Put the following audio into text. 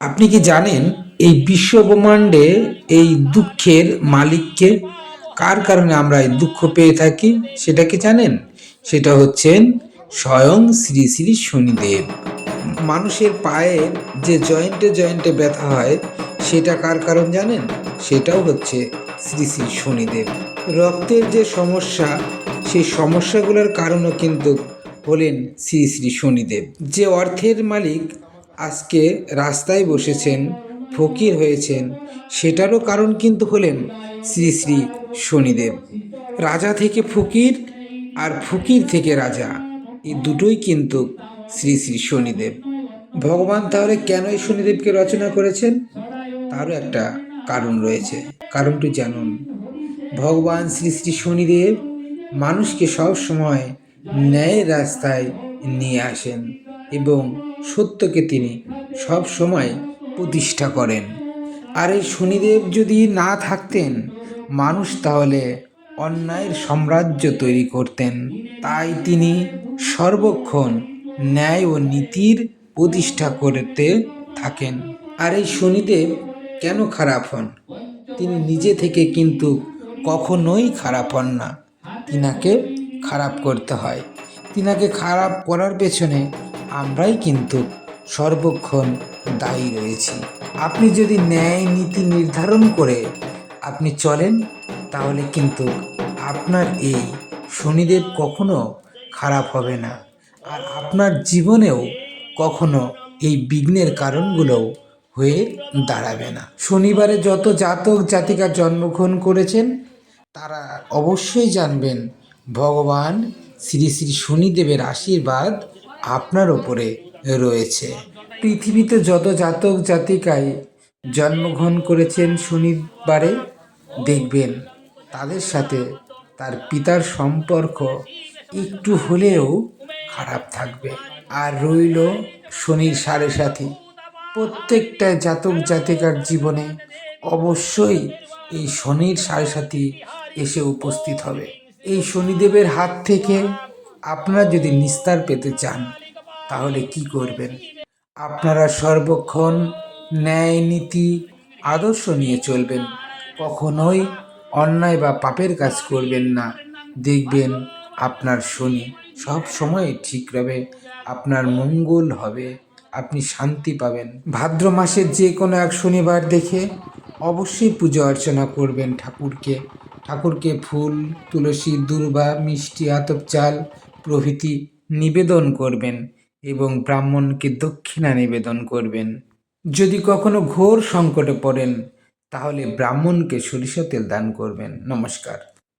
আপনি কি জানেন এই বিশ্ব ব্রহ্মাণ্ডে এই দুঃখের মালিককে? কার কারণে আমরা এই দুঃখ পেয়ে থাকি সেটা কি জানেন? সেটা হচ্ছেন স্বয়ং শ্রী শ্রী শনিদেব। মানুষের পায়ের যে জয়েন্টে জয়েন্টে ব্যথা হয় সেটা কার কারণ জানেন? সেটাও হচ্ছে শ্রী শ্রী শনিদেব। রক্তের যে সমস্যা, সেই সমস্যাগুলোর কারণও কিন্তু হলেন শ্রী শ্রী শনিদেব। যে অর্থের মালিক আজকে রাস্তায় বসেছেন, ফকির হয়েছেন, সেটারও কারণ কিন্তু হলেন শ্রী শ্রী শনিদেব। রাজা থেকে ফকির আর ফকির থেকে রাজা, এই দুটোই কিন্তু শ্রী শ্রী শনিদেব। ভগবান তাহলে কেন এই শনিদেবকে রচনা করেছেন? তারও একটা কারণ রয়েছে। কারণটি জানুন। ভগবান শ্রী শ্রী শনিদেব মানুষকে সব সময় ন্যায়ের রাস্তায় নিয়ে আসেন এবং সত্যকে তিনি সব সময় প্রতিষ্ঠা করেন। আর এই শনিদেব যদি না থাকতেন, মানুষ তাহলে অন্যায়ের সাম্রাজ্য তৈরি করতেন। তাই তিনি সর্বক্ষণ ন্যায় ও নীতির প্রতিষ্ঠা করতে থাকেন। আর এই শনিদেব কেন খারাপ হন? তিনি নিজে থেকে কিন্তু কখনোই খারাপ হন না, তিনাকে খারাপ করতে হয়। তিনাকে খারাপ করার পেছনে আমরাই কিন্তু সর্বক্ষণ দায়ী রয়েছি। আপনি যদি ন্যায় নীতি নির্ধারণ করে আপনি চলেন, তাহলে কিন্তু আপনার এই শনিদেব কখনো খারাপ হবে না, আর আপনার জীবনেও কখনো এই বিঘ্নের কারণগুলোও হয়ে দাঁড়াবে না। শনিবারে যত জাতক জাতিকা জন্মগ্রহণ করেছেন তারা অবশ্যই জানবেন ভগবান শ্রী শ্রী শনিদেবের আশীর্বাদ আপনার ওপরে রয়েছে। পৃথিবীতে যত জাতক জাতিকায় জন্মগ্রহণ করেছেন শনিবারে, দেখবেন তাদের সাথে তার পিতার সম্পর্ক একটু হলেও খারাপ থাকবে। আর রইল শনির সাড়ে সাথী, প্রত্যেকটা জাতক জাতিকার জীবনে অবশ্যই এই শনির সাড়ে সাথী এসে উপস্থিত হবে। এই শনিদেবের হাত থেকে আপনারা যদি নিস্তার পেতে চান, তাহলে কি করবেন? আপনারা সর্বক্ষণ ন্যায় নীতি আদর্শ নিয়ে চলবেন, কখনোই অন্যায় বা পাপের কাজ করবেন না। দেখবেন আপনার শনি সব সময় ঠিক রবে, আপনার মঙ্গল হবে, আপনি শান্তি পাবেন। ভাদ্র মাসের যে কোনো এক শনিবার দেখে অবশ্যই পুজো অর্চনা করবেন ঠাকুরকে। ঠাকুরকে ফুল, তুলসী, দূর্বা, মিষ্টি, আতপ চাল প্রভৃতি নিবেদন করবেন এবং ব্রাহ্মণকে দক্ষিণা নিবেদন করবেন। যদি কখনো ঘোর সংকটে পড়েন, তাহলে ব্রাহ্মণকে সরিষা তেল দান করবেন। নমস্কার।